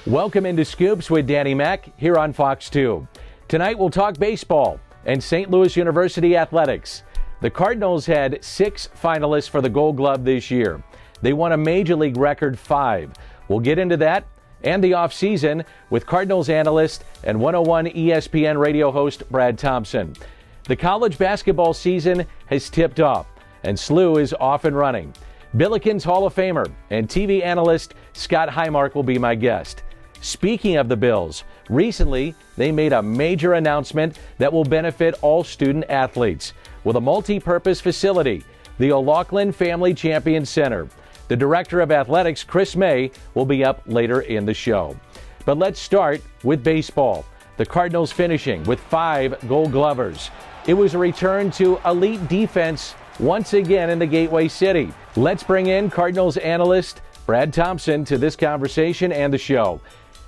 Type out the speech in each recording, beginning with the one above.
Welcome into Scoops with Danny Mack here on Fox 2. Tonight we'll talk baseball and St. Louis University athletics. The Cardinals had 6 finalists for the Gold Glove this year. They won a Major League record 5. We'll get into that and the offseason with Cardinals analyst and 101 ESPN radio host Brad Thompson. The college basketball season has tipped off and SLU is off and running. Billikens Hall of Famer and TV analyst Scott Highmark will be my guest. Speaking of the Bills, recently they made a major announcement that will benefit all student athletes with a multi-purpose facility, the O'Loughlin Family Champion Center. The director of athletics, Chris May, will be up later in the show. But let's start with baseball. The Cardinals finishing with 5 Gold Glovers. It was a return to elite defense once again in the Gateway City. Let's bring in Cardinals analyst Brad Thompson to this conversation and the show.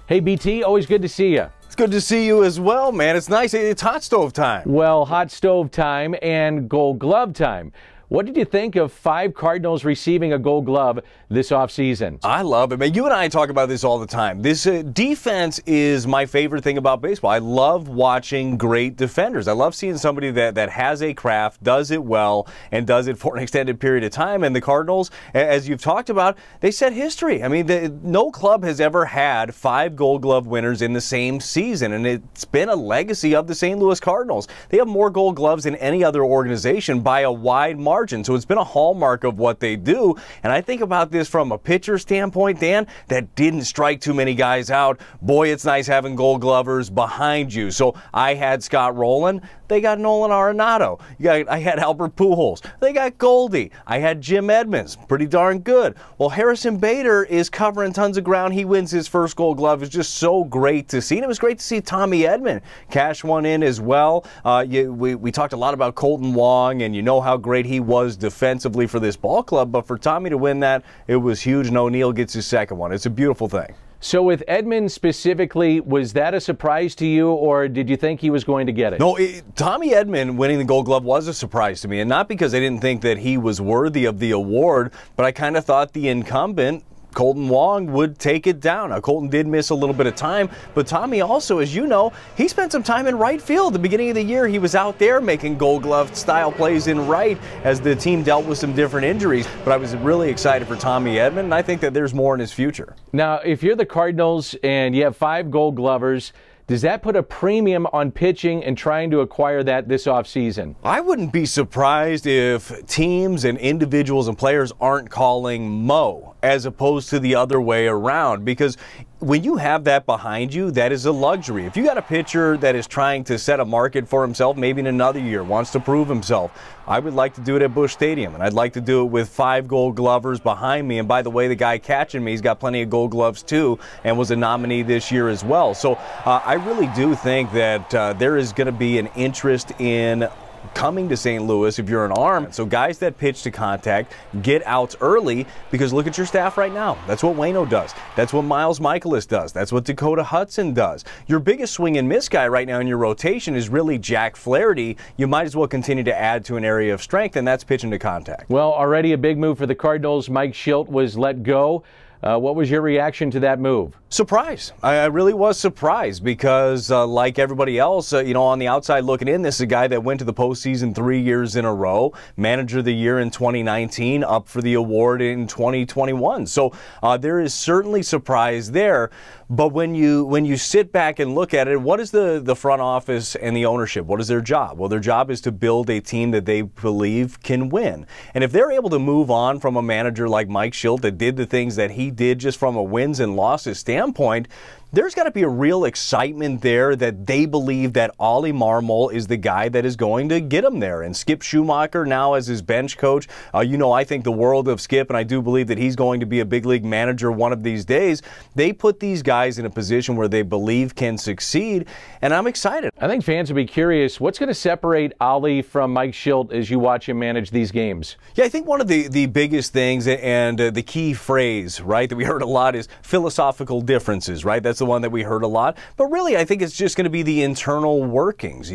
Hey, BT, always good to see you. It's good to see you as well, man. It's nice. It's hot stove time. Well, hot stove time and Gold Glove time. What did you think of 5 Cardinals receiving a Gold Glove this offseason? I love it, man. You and I talk about this all the time. This defense is my favorite thing about baseball. I love watching great defenders. I love seeing somebody that has a craft, does it well, and does it for an extended period of time. And the Cardinals, as you've talked about, they set history. I mean, no club has ever had 5 Gold Glove winners in the same season, and it's been a legacy of the St. Louis Cardinals. They have more Gold Gloves than any other organization by a wide margin. So it's been a hallmark of what they do. And I think about this from a pitcher standpoint, Dan, that didn't strike too many guys out. Boy, it's nice having Gold Glovers behind you. So I had Scott Rowland. They got Nolan Arenado. I had Albert Pujols. They got Goldie. I had Jim Edmonds. Pretty darn good. Well, Harrison Bader is covering tons of ground. He wins his first Gold Glove. It's just so great to see. And it was great to see Tommy Edman cash one in as well. We talked a lot about Colton Wong, and you know how great he was defensively for this ball club. But for Tommy to win that, it was huge. And O'Neill gets his second one. It's a beautiful thing. So with Edmonds specifically, was that a surprise to you, or did you think he was going to get it? No, Tommy Edman winning the Gold Glove was a surprise to me, and not because I didn't think that he was worthy of the award, but I kind of thought the incumbent, Colton Wong, would take it down. Now, Colton did miss a little bit of time, but Tommy also, as you know, he spent some time in right field. The beginning of the year, he was out there making Gold Glove style plays in right as the team dealt with some different injuries. But I was really excited for Tommy Edman, and I think that there's more in his future. Now, if you're the Cardinals and you have 5 Gold Glovers, does that put a premium on pitching and trying to acquire that this offseason? I wouldn't be surprised if teams and individuals and players aren't calling Mo as opposed to the other way around, because when you have that behind you, that is a luxury. If you got a pitcher that is trying to set a market for himself, maybe in another year, wants to prove himself, I would like to do it at Busch Stadium, and I'd like to do it with 5 Gold Glovers behind me. And by the way, the guy catching me, he's got plenty of Gold Gloves too, and was a nominee this year as well. So I really do think that there is going to be an interest in coming to St. Louis if you're an arm. So guys that pitch to contact, get outs early, because look at your staff right now. That's what Waino does. That's what Miles Michaelis does. That's what Dakota Hudson does. Your biggest swing and miss guy right now in your rotation is really Jack Flaherty. You might as well continue to add to an area of strength, and that's pitching to contact. Well, already a big move for the Cardinals. Mike Shildt was let go. What was your reaction to that move? Surprise. I really was surprised because like everybody else, on the outside looking in, this is a guy that went to the postseason 3 years in a row, manager of the year in 2019, up for the award in 2021. So there is certainly surprise there. But when you sit back and look at it, what is the front office and the ownership? What is their job? Well, their job is to build a team that they believe can win. And if they're able to move on from a manager like Mike Shildt that did the things that he did just from a wins and losses standpoint, there's got to be a real excitement there that they believe that Ollie Marmol is the guy that is going to get him there. And Skip Schumaker now as his bench coach, I think the world of Skip, and I do believe that he's going to be a big league manager one of these days. They put these guys in a position where they believe can succeed, and I'm excited. I think fans will be curious, what's going to separate Ollie from Mike Shildt as you watch him manage these games? Yeah, I think one of the biggest things and the key phrase, right, that we heard a lot is philosophical differences, right? That's the one that we heard a lot. But really, I think it's just going to be the internal workings,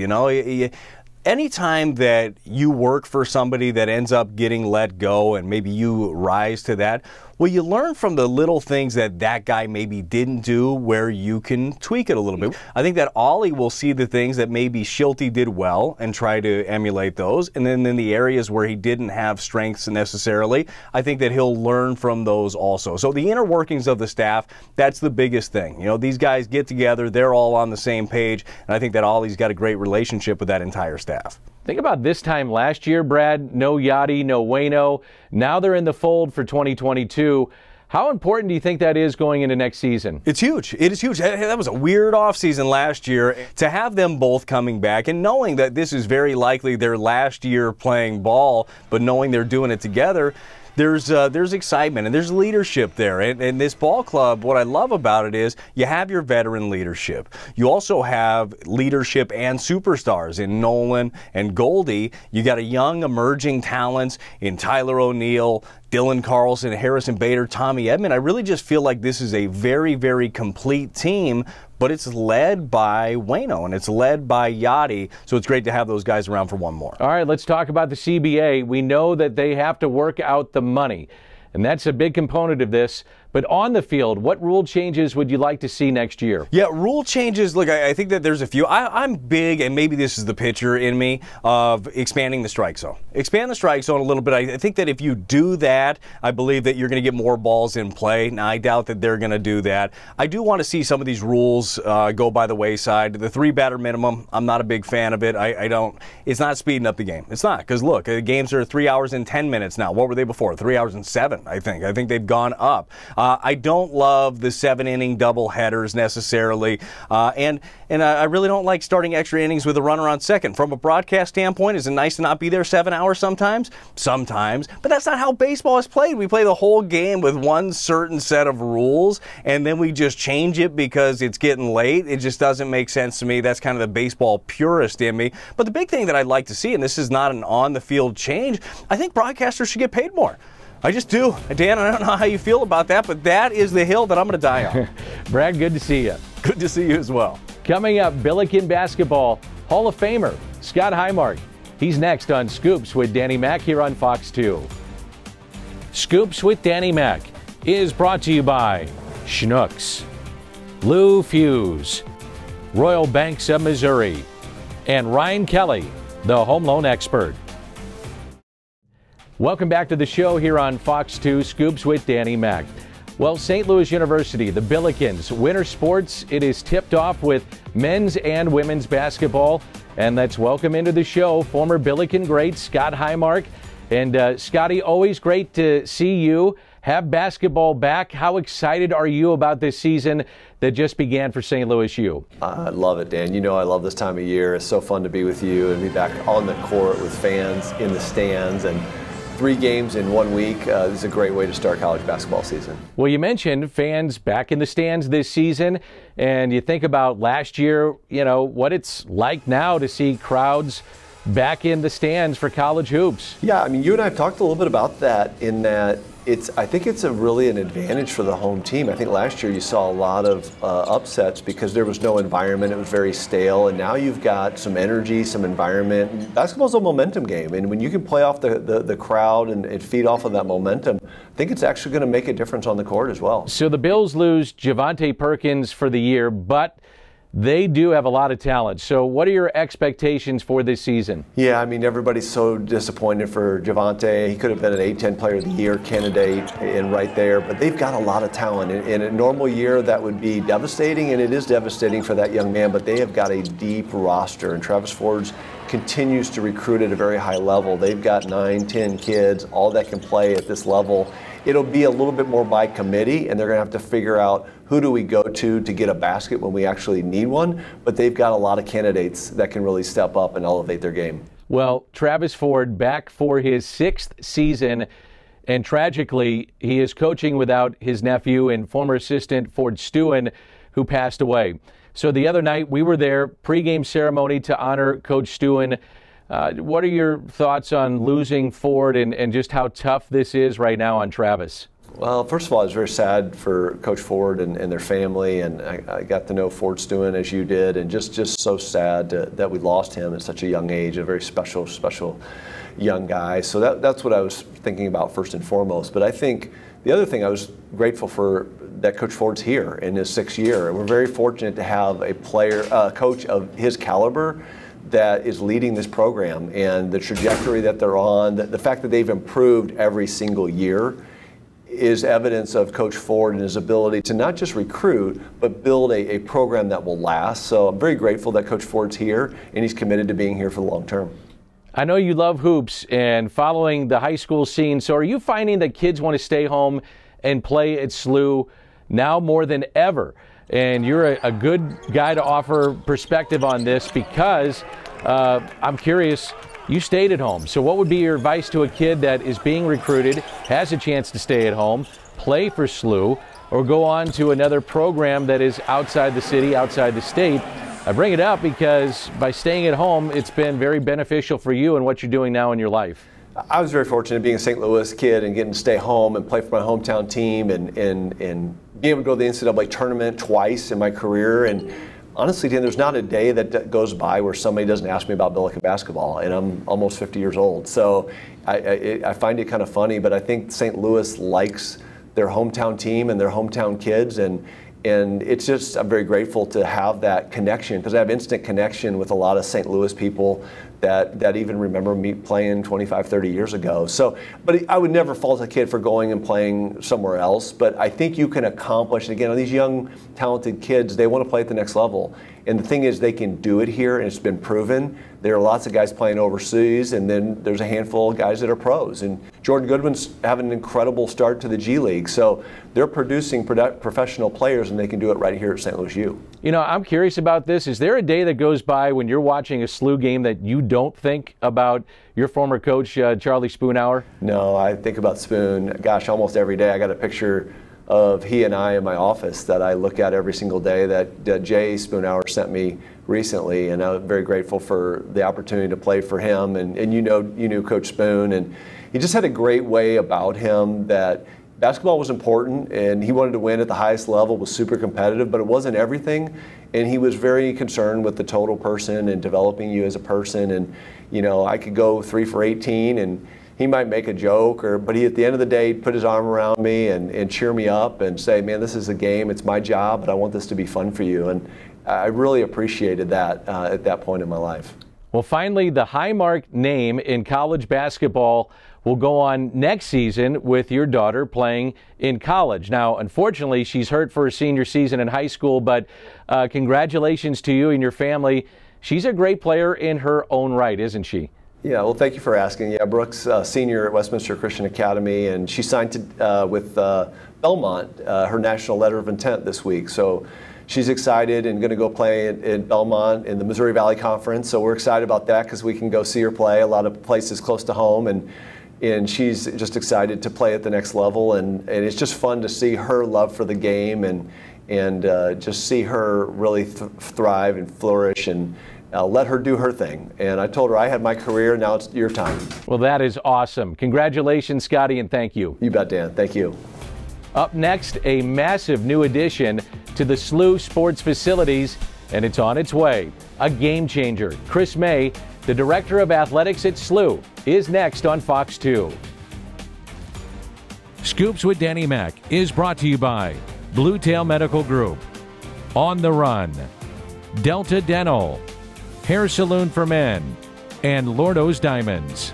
Anytime that you work for somebody that ends up getting let go and maybe you rise to that, Well, you learn from the little things that that guy maybe didn't do where you can tweak it a little bit. I think that Ollie will see the things that maybe Schulte did well and try to emulate those. And then in the areas where he didn't have strengths necessarily, I think that he'll learn from those also. So the inner workings of the staff, that's the biggest thing. You know, these guys get together, they're all on the same page, and I think that Ollie's got a great relationship with that entire staff. Think about this time last year, Brad. No Yachty, no Waino. Now they're in the fold for 2022. How important do you think that is going into next season? It's huge. It is huge. That was a weird offseason last year. To have them both coming back and knowing that this is very likely their last year playing ball, but knowing they're doing it together, there's excitement and there's leadership there. And this ball club, what I love about it is you have your veteran leadership. You also have leadership and superstars in Nolan and Goldie. You got a young emerging talents in Tyler O'Neill, Dylan Carlson, Harrison Bader, Tommy Edman. I really just feel like this is a very, very complete team, but it's led by Waino and it's led by Yachty, so it's great to have those guys around for one more. All right, let's talk about the CBA. We know that they have to work out the money, and that's a big component of this. But on the field, what rule changes would you like to see next year? Yeah, rule changes. Look, I think that there's a few. I'm big, and maybe this is the pitcher in me, of expanding the strike zone. Expand the strike zone a little bit. I think that if you do that, I believe that you're going to get more balls in play. Now, I doubt that they're going to do that. I do want to see some of these rules go by the wayside. The 3-batter minimum, I'm not a big fan of it. I don't. It's not speeding up the game. It's not, because look, the games are 3 hours and 10 minutes now. What were they before? 3 hours and 7, I think. I think they've gone up. I don't love the 7-inning double headers necessarily, and I really don't like starting extra innings with a runner on second. From a broadcast standpoint, is it nice to not be there 7 hours sometimes? Sometimes, but that's not how baseball is played. We play the whole game with one certain set of rules, and then we just change it because it's getting late. It just doesn't make sense to me. That's kind of the baseball purist in me. But the big thing that I'd like to see, and this is not an on-the-field change, I think broadcasters should get paid more. I just do. Dan, I don't know how you feel about that, but that is the hill that I'm going to die on. Brad, good to see you. Good to see you as well. Coming up, Billiken basketball Hall of Famer Scott Highmark. He's next on Scoops with Danny Mac here on Fox 2. Scoops with Danny Mac is brought to you by Schnucks, Lou Fuse, Royal Banks of Missouri, and Ryan Kelly, the home loan expert. Welcome back to the show here on Fox 2 Scoops with Danny Mac. Well, St. Louis University, the Billikens, winter sports, it is tipped off with men's and women's basketball. And let's welcome into the show former Billiken great Scott Highmark. And Scotty, always great to see you have basketball back. How excited are you about this season that just began for St. Louis U? I love it, Dan. You know I love this time of year. It's so fun to be with you and be back on the court with fans in the stands. And 3 games in 1 week. This is a great way to start college basketball season. Well, you mentioned fans back in the stands this season, and you think about last year, you know, what it's like now to see crowds back in the stands for college hoops. Yeah, I mean, you and I have talked a little bit about that in that I think it's really an advantage for the home team. I think last year you saw a lot of upsets because there was no environment. It was very stale, and now you've got some energy, some environment. Basketball's a momentum game, and when you can play off the crowd and feed off of that momentum, I think it's actually going to make a difference on the court as well. So the Bills lose Javonte Perkins for the year, but they do have a lot of talent. So what are your expectations for this season? Yeah, I mean, everybody's so disappointed for Javonte. He could have been an A-10 Player of the Year candidate and right there, but they've got a lot of talent. In a normal year, that would be devastating, and it is devastating for that young man, but they have got a deep roster, and Travis Ford's continues to recruit at a very high level. They've got 9, 10 kids, all that can play at this level. It'll be a little bit more by committee, and they're going to have to figure out who do we go to get a basket when we actually need one. But they've got a lot of candidates that can really step up and elevate their game. Well, Travis Ford back for his 6th season, and tragically, he is coaching without his nephew and former assistant Ford Stewin, who passed away. So the other night, we were there, pregame ceremony to honor Coach Stewin. What are your thoughts on losing Ford and just how tough this is right now on Travis? Well, first of all, I was very sad for Coach Ford and their family, and I got to know Ford Stewin as you did, and just so sad that we lost him at such a young age, a very special young guy. So that's what I was thinking about first and foremost. But I think the other thing I was grateful for that Coach Ford's here in his 6th year. And we're very fortunate to have a coach of his caliber that is leading this program, and the trajectory that they're on, the fact that they've improved every single year is evidence of Coach Ford and his ability to not just recruit, but build a program that will last. So I'm very grateful that Coach Ford's here, and he's committed to being here for the long term. I know you love hoops and following the high school scene, so are you finding that kids want to stay home and play at SLU now more than ever? And you're a good guy to offer perspective on this, because I'm curious, you stayed at home. So what would be your advice to a kid that is being recruited, has a chance to stay at home, play for SLU, or go on to another program that is outside the city, outside the state? I bring it up because by staying at home, it's been very beneficial for you and what you're doing now in your life. I was very fortunate being a St. Louis kid and getting to stay home and play for my hometown team, and being able to go to the NCAA tournament twice in my career. And honestly, Dan, there's not a day that goes by where somebody doesn't ask me about Billiken basketball, and I'm almost 50 years old. So I find it kind of funny, but I think St. Louis likes their hometown team and their hometown kids, and it's just, I'm very grateful to have that connection, because I have instant connection with a lot of St. Louis people that even remember me playing 25, 30 years ago. So, but I would never fault a kid for going and playing somewhere else, but I think you can accomplish, and again, these young, talented kids, they want to play at the next level. And the thing is, they can do it here, and it's been proven. There are lots of guys playing overseas, and then there's a handful of guys that are pros. And Jordan Goodwin's having an incredible start to the G League. So they're producing professional players, and they can do it right here at St. Louis U. You know, I'm curious about this. Is there a day that goes by when you're watching a SLU game that you don't think about your former coach, Charlie Spoonhour? No, I think about Spoon, gosh, almost every day. I got a picture of he and I in my office that I look at every single day that Jay Spoonhour sent me recently, and I'm very grateful for the opportunity to play for him. And you knew Coach Spoon, and he just had a great way about him that basketball was important, and he wanted to win at the highest level, was super competitive, but it wasn't everything. And he was very concerned with the total person and developing you as a person. And, you know, I could go 3 for 18, and he might make a joke, but he, at the end of the day, put his arm around me and cheer me up and say, man, this is a game, it's my job, but I want this to be fun for you. And I really appreciated that at that point in my life. Well, finally, the Highmark name in college basketball will go on next season with your daughter playing in college. Now, unfortunately, she's hurt for her senior season in high school, but congratulations to you and your family. She's a great player in her own right, isn't she? Yeah, well, thank you for asking. Yeah, Brooke's senior at Westminster Christian Academy, and she signed with Belmont her national letter of intent this week. So she's excited and going to go play in Belmont in the Missouri Valley Conference. So we're excited about that because we can go see her play a lot of places close to home, and she's just excited to play at the next level. And it's just fun to see her love for the game and just see her really thrive and flourish, and let her do her thing. And I told her I had my career, now it's your time. Well, that is awesome. Congratulations, Scotty, and thank you. You bet, Dan. Thank you. Up next, a massive new addition to the SLU sports facilities, and it's on its way. A game changer. Chris May, the Director of Athletics at SLU, is next on Fox 2. Scoops with Danny Mac is brought to you by Blue Tail Medical Group, On the Run, Delta Dental, Hair Saloon for Men, and Lordo's Diamonds.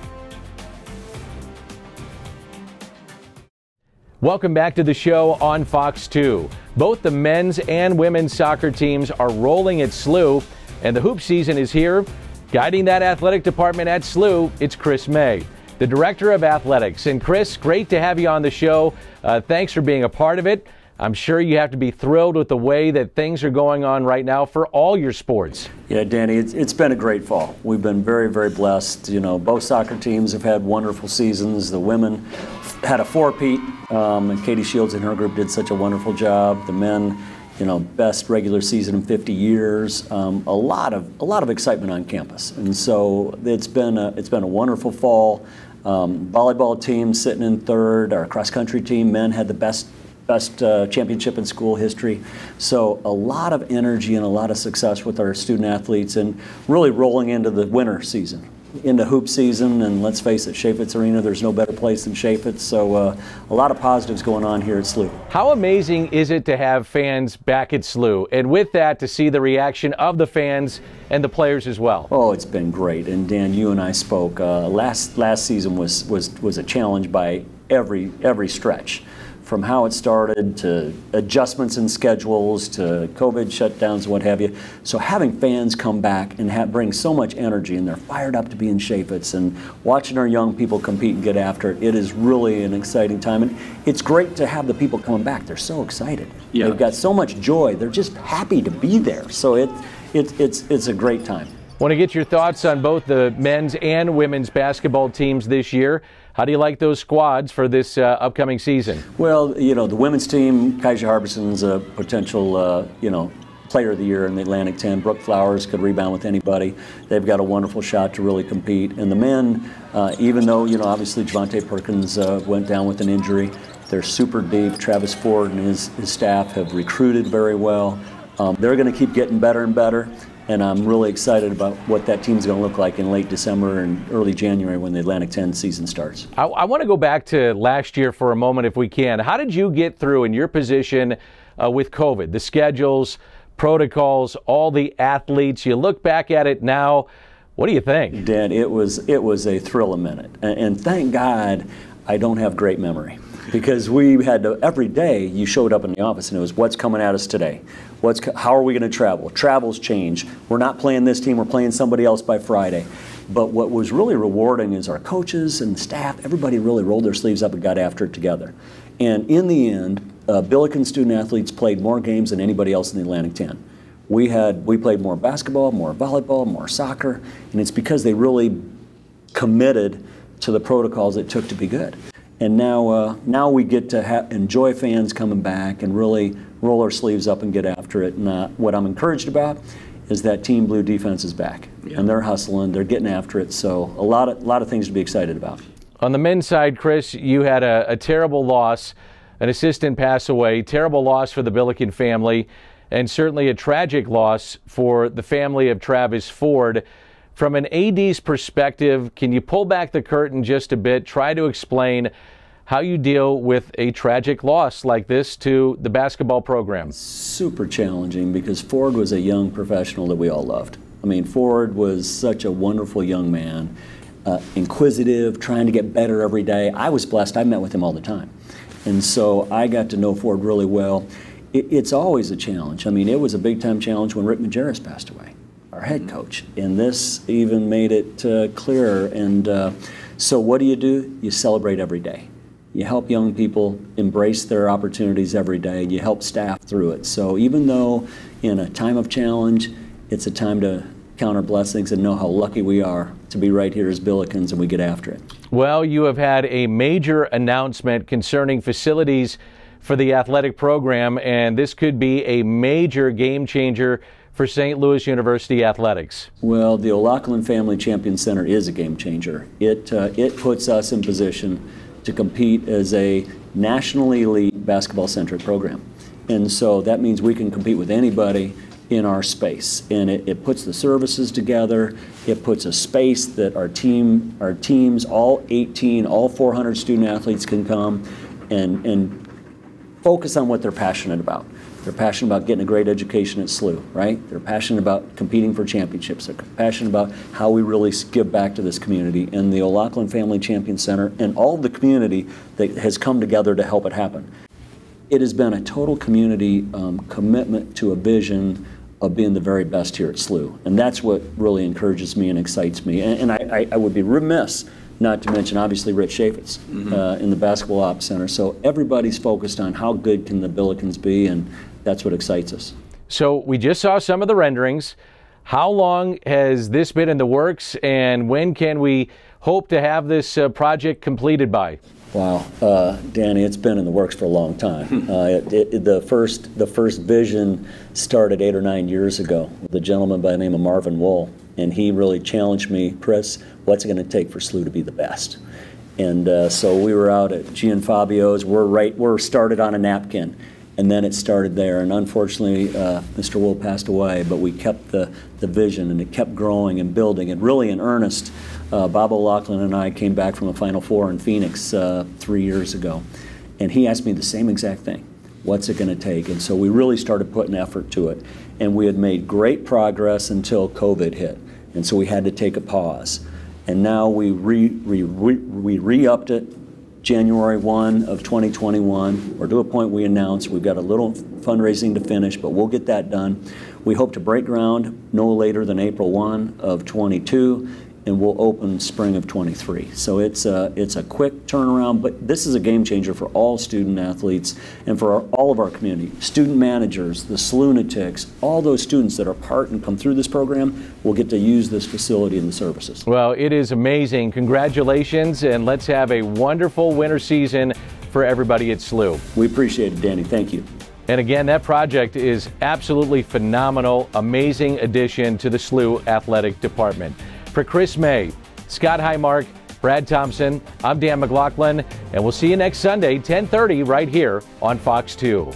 Welcome back to the show on Fox 2. Both the men's and women's soccer teams are rolling at SLU, and the hoop season is here. Guiding that athletic department at SLU, it's Chris May, the Director of Athletics. And Chris, great to have you on the show. Thanks for being a part of it. I'm sure you have to be thrilled with the way that things are going on right now for all your sports. Yeah, Danny, it's been a great fall. We've been very, very blessed. You know, both soccer teams have had wonderful seasons. The women had a four-peat, and Katie Shields and her group did such a wonderful job. The men, you know, best regular season in 50 years. A lot of excitement on campus, and so it's been a wonderful fall. Volleyball team sitting in third. Our cross-country team, men, had the best championship in school history. So a lot of energy and a lot of success with our student athletes, and really rolling into the winter season. into hoop season, and let's face it, Chaffetz Arena, there's no better place than Chaffetz, so a lot of positives going on here at SLU. How amazing is it to have fans back at SLU, and with that, to see the reaction of the fans and the players as well? Oh, it's been great, and Dan, you and I spoke. Last season was a challenge by every stretch. From how it started to adjustments in schedules to COVID shutdowns and what have you. So having fans come back and bring so much energy, and they're fired up to be in Chaffetz, and watching our young people compete and get after it, it is really an exciting time. And it's great to have the people coming back. They're so excited. Yeah. They've got so much joy. They're just happy to be there. So it's a great time. Want to get your thoughts on both the men's and women's basketball teams this year. How do you like those squads for this upcoming season? Well, you know, the women's team, Kaiser Harbison's a potential, player of the year in the Atlantic 10. Brooke Flowers could rebound with anybody. They've got a wonderful shot to really compete. And the men, even though, obviously Javante Perkins went down with an injury, they're super deep. Travis Ford and his staff have recruited very well. They're going to keep getting better and better. And I'm really excited about what that team's going to look like in late December and early January when the Atlantic 10 season starts. I want to go back to last year for a moment if we can. How did you get through in your position with COVID? The schedules, protocols, all the athletes. You look back at it now, what do you think? Dan, it was a thrill a minute. And thank God I don't have great memory. Because we had to, every day you showed up in the office and it was what's coming at us today. How are we going to travel? Travels change. We're not playing this team, we're playing somebody else by Friday. But what was really rewarding is our coaches and staff, everybody really rolled their sleeves up and got after it together. And in the end, Billiken student athletes played more games than anybody else in the Atlantic 10. We played more basketball, more volleyball, more soccer, and it's because they really committed to the protocols it took to be good. And now we get to enjoy fans coming back and really roll our sleeves up and get after it. And what I'm encouraged about is that Team Blue defense is back, and they're hustling, they're getting after it. So a lot of things to be excited about. On the men's side, Chris, you had a terrible loss, an assistant pass away, terrible loss for the Billiken family, and certainly a tragic loss for the family of Travis Ford. From an AD's perspective, can you pull back the curtain just a bit, try to explain how you deal with a tragic loss like this to the basketball program? Super challenging because Ford was a young professional that we all loved. I mean, Ford was such a wonderful young man, inquisitive, trying to get better every day. I was blessed. I met with him all the time. And so I got to know Ford really well. It's always a challenge. I mean, it was a big-time challenge when Rick Majerus passed away, our head coach, and this even made it clearer. And so what do? You celebrate every day. You help young people embrace their opportunities every day. You help staff through it. So even though in a time of challenge, it's a time to count our blessings and know how lucky we are to be right here as Billikens, and we get after it. Well, you have had a major announcement concerning facilities for the athletic program, and this could be a major game changer for St. Louis University athletics. Well, the O'Loughlin Family Champion Center is a game changer. It puts us in position to compete as a nationally elite basketball-centric program. And so that means we can compete with anybody in our space. And it puts the services together. It puts a space that our teams, all 18, all 400 student athletes can come and focus on what they're passionate about. They're passionate about getting a great education at SLU, right? They're passionate about competing for championships. They're passionate about how we really give back to this community. And the O'Loughlin Family Champion Center and all the community that has come together to help it happen. It has been a total community commitment to a vision of being the very best here at SLU. And that's what really encourages me and excites me. And I would be remiss not to mention, obviously, Rich Chaffetz in the Basketball Ops Center. So everybody's focused on how good can the Billikens be, and that's what excites us. So we just saw some of the renderings. How long has this been in the works, and when can we hope to have this project completed by? Wow, Danny, it's been in the works for a long time. The first vision started 8 or 9 years ago with a gentleman by the name of Marvin Wool, and he really challenged me, Chris, what's it going to take for SLU to be the best? And so we were out at Gian Fabio's. We're started on a napkin, And then it started there, and unfortunately, Mr. Wool passed away, but we kept the vision, and it kept growing and building, and really in earnest. Bob O'Loughlin and I came back from a Final Four in Phoenix 3 years ago, and he asked me the same exact thing. What's it going to take? And so we really started putting effort to it, and we had made great progress until COVID hit, and so we had to take a pause. And now we re-upped it January 1 of 2021. We're to a point we announced we've got a little fundraising to finish, but we'll get that done. We hope to break ground no later than April 1 of 22, and we'll open spring of 23. So it's a quick turnaround, but this is a game changer for all student athletes and for all of our community. Student managers, the SLUnatics, all those students that are part and come through this program will get to use this facility and the services. Well, it is amazing. Congratulations, and let's have a wonderful winter season for everybody at SLU. We appreciate it, Danny. Thank you. And again, that project is absolutely phenomenal. Amazing addition to the SLU athletic department. For Chris May, Scott Highmark, Brad Thompson, I'm Dan McLaughlin, and we'll see you next Sunday, 10:30, right here on Fox 2.